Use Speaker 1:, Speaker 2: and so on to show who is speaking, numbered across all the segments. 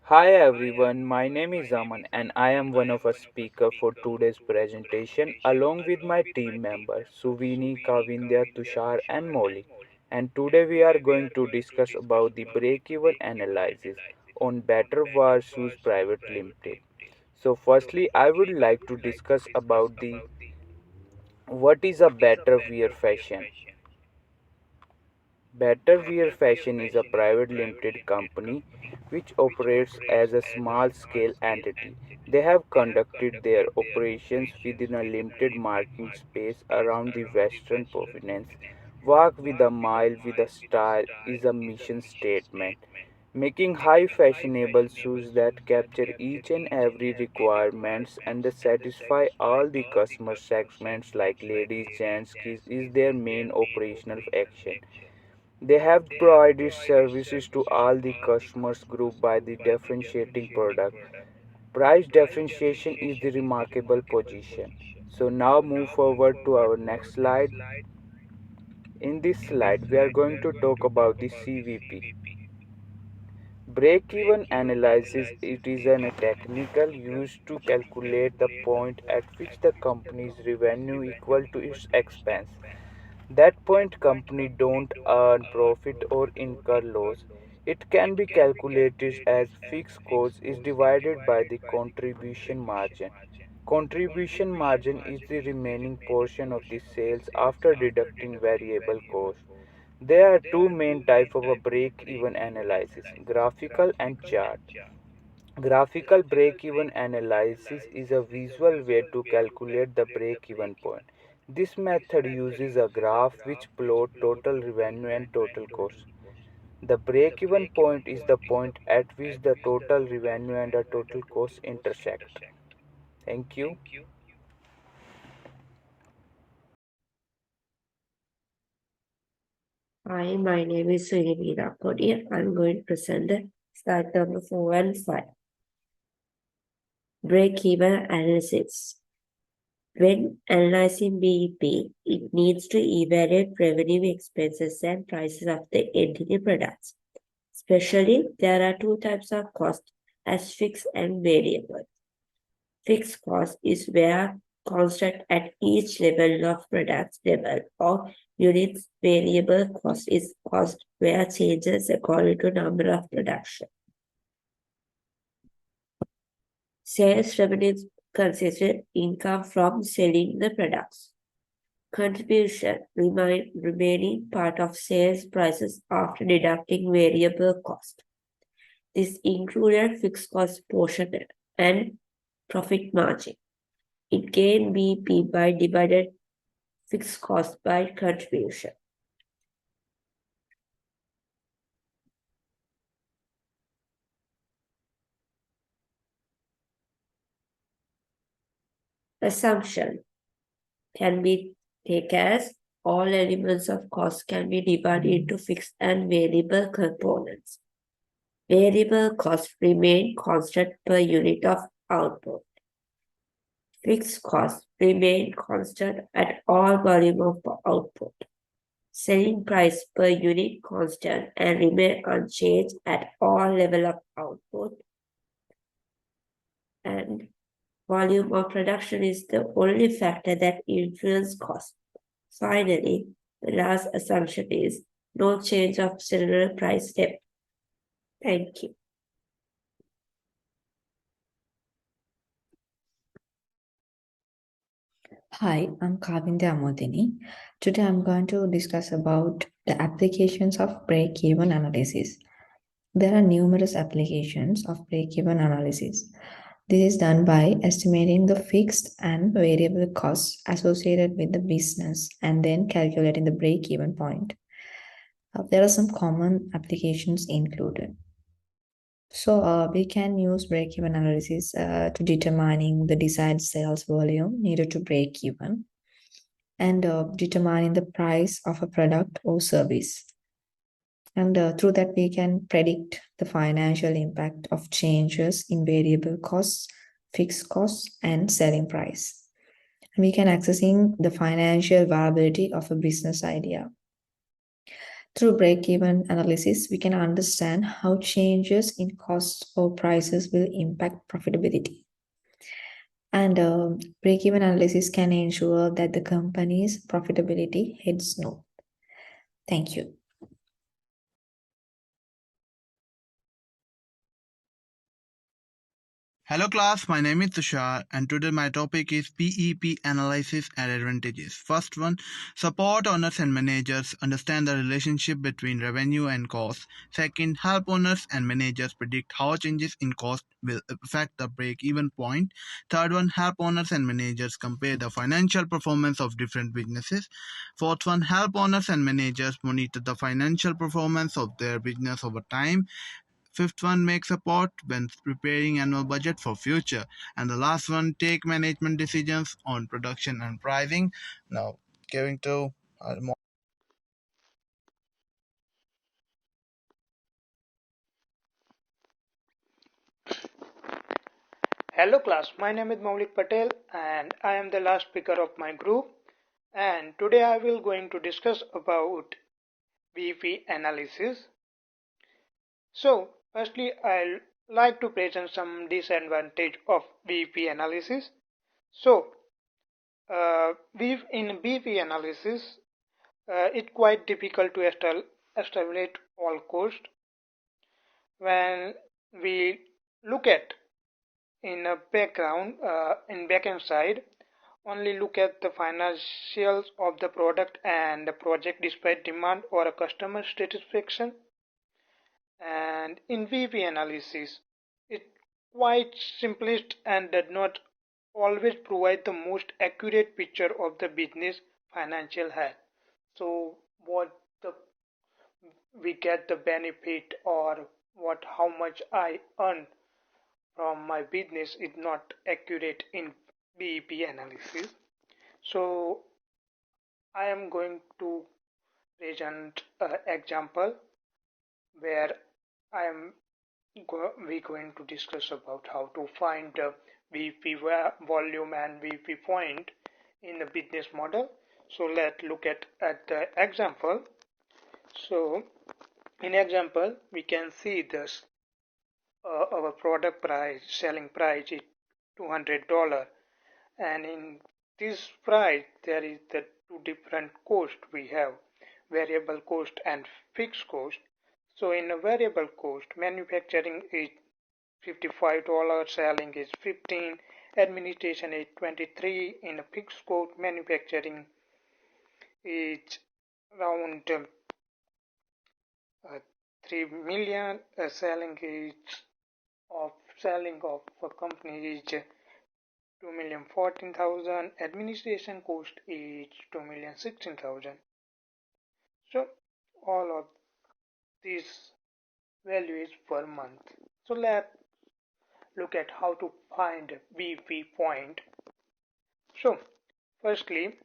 Speaker 1: Hi everyone, my name is Aman and I am one of a speaker for today's presentation along with my team members Suvini, Kavindya, Tushar and Molly. And today we are going to discuss about the break-even analysis on Better War Shoes Private Limited. So firstly I would like to discuss about the what is a better wear fashion. Better Wear Fashion is a private limited company which operates as a small scale entity. They have conducted their operations within a limited market space around the Western Province. Walk with a mile with a style is a mission statement, making high fashionable shoes that capture each and every requirements and satisfy all the customer segments like ladies, gents, kids is their main operational action. They have provided services to all the customers group by the differentiating product. Price differentiation is the remarkable position. So now move forward to our next slide. In this slide, we are going to talk about the CVP. Break-even analysis it is a technical used to calculate the point at which the company's revenue equal to its expense. That point company don't earn profit or incur loss. It can be calculated as fixed cost is divided by the contribution margin. Contribution margin is the remaining portion of the sales after deducting variable cost. There are two main types of a break-even analysis, graphical and chart. Graphical break-even analysis is a visual way to calculate the break-even point. This method uses a graph which plots total revenue and total cost. The break-even point is the point at which the total revenue and the total cost intersect. Thank you.
Speaker 2: Hi, my name is Sunita Kodia. I'm going to present the slide number 4 and 5. Break-even analysis. When analyzing BEP, it needs to evaluate revenue, expenses, and prices of the entity products. Especially, there are two types of cost as fixed and variable. Fixed cost is where constant at each level of products level or units. Variable cost is cost where changes according to number of production. Sales revenues consisted income from selling the products. Contribution remaining part of sales prices after deducting variable cost. This included fixed cost portion and profit margin. It can be P by divided fixed cost by contribution. Assumption can be taken as all elements of cost can be divided into fixed and variable components. Variable costs remain constant per unit of output. Fixed costs remain constant at all volume of output. Selling price per unit constant and remain unchanged at all level of output. And volume of production is the only factor that influences cost. Finally, the last assumption is no change of general price step. Thank you.
Speaker 3: Hi, I'm Kavindya Modini. Today I'm going to discuss about the applications of break-even analysis. There are numerous applications of break-even analysis. This is done by estimating the fixed and variable costs associated with the business and then calculating the break-even point. There are some common applications included. So we can use break-even analysis to determining the desired sales volume needed to break even and determining the price of a product or service. And through that, we can predict the financial impact of changes in variable costs, fixed costs, and selling price. And we can accessing the financial viability of a business idea. Through break-even analysis, we can understand how changes in costs or prices will impact profitability. And break-even analysis can ensure that the company's profitability heads north. Thank you.
Speaker 4: Hello class, my name is Tushar and today my topic is PEP analysis and advantages. First one, support owners and managers understand the relationship between revenue and cost. Second, help owners and managers predict how changes in cost will affect the break-even point. Third one, help owners and managers compare the financial performance of different businesses. Fourth one, help owners and managers monitor the financial performance of their business over time. Fifth one, make support when preparing annual budget for future. And the last one, take management decisions on production and pricing. Now, going to
Speaker 5: Hello class, my name is Maulik Patel and I am the last speaker of my group, and today I will going to discuss about VP analysis. So firstly I'll like to present some disadvantage of VP analysis. So in VP analysis it's quite difficult to establish all cost. When we look at in a background in backend side, only look at the financials of the product and the project despite demand or a customer satisfaction. And in VP analysis, it quite simplest and does not always provide the most accurate picture of the business financial health. So what the we get the benefit, or what how much I earn from my business is not accurate in BEP analysis. So I am going to present an example where I am we going to discuss about how to find the VP volume and VP point in the business model. So let's look at the example. So in example we can see this our product price, selling price is $200, and in this price there is the two different cost we have, variable cost and fixed cost. So in a variable cost, manufacturing is $55, selling is 15, administration is 23. In a fixed cost, manufacturing is around 3 million, selling of a company is 2,014,000, administration cost is 2,016,000. So all of these value is per month. So let's look at how to find VP point. So firstly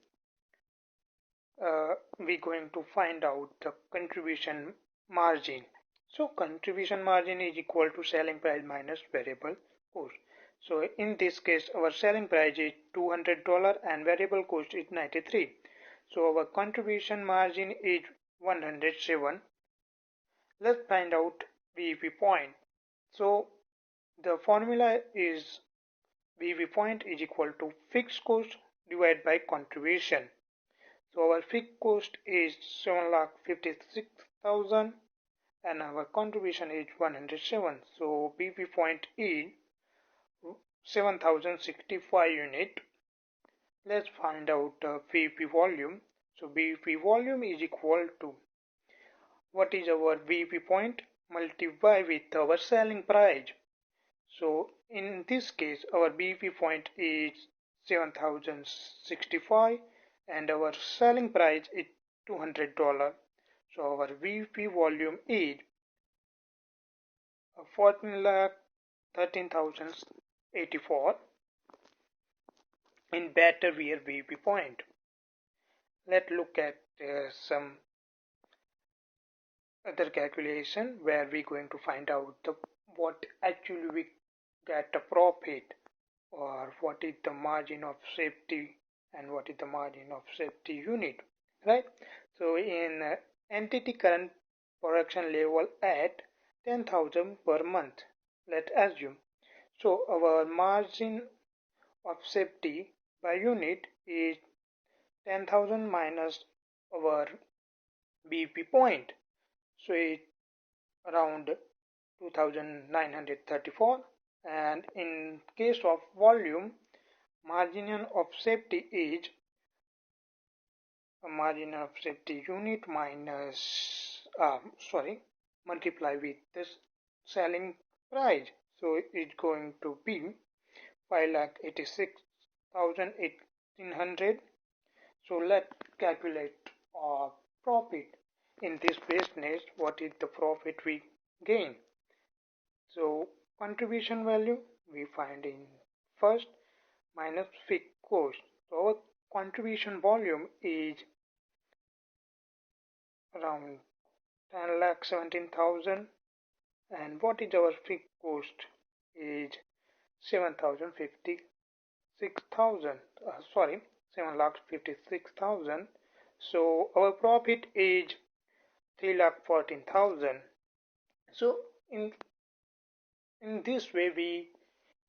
Speaker 5: we're going to find out the contribution margin. So contribution margin is equal to selling price minus variable cost. So in this case our selling price is $200 and variable cost is 93. So our contribution margin is 107. Let's find out VP point. So the formula is VP point is equal to fixed cost divided by contribution. So our fixed cost is 7,56,000 and our contribution is 107. So VP point is 7,065 unit. Let's find out VP volume. So VP volume is equal to what is our VP point multiplied with our selling price. So in this case our VP point is 7,065 and our selling price is $200. So our VP volume is 14,13,084 in better VP point. Let's look at some other calculation where we're going to find out what actually we get a profit, or what is the margin of safety and what is the margin of safety unit, right? So in entity current production level at 10,000 per month, let's assume. So our margin of safety by unit is 10,000 minus our BP point. So it's around 2,934, and in case of volume, margin of safety is a margin of safety unit minus multiply with this selling price. So it's going to be 5,86,1800. So let's calculate profit in this business. What is the profit we gain? So contribution value we find in first minus fixed cost. So our contribution volume is around 10,17,000, and what is our fixed cost is 7,56,000. 7,56,000. So our profit is 3,14,000. So in this way we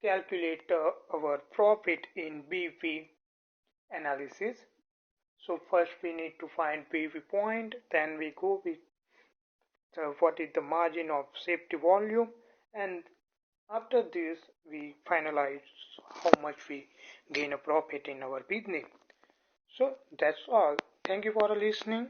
Speaker 5: calculate our profit in BV analysis. So first we need to find BV point, then we go with what is the margin of safety volume, and after this we finalize how much we gain a profit in our business. So that's all. Thank you for listening.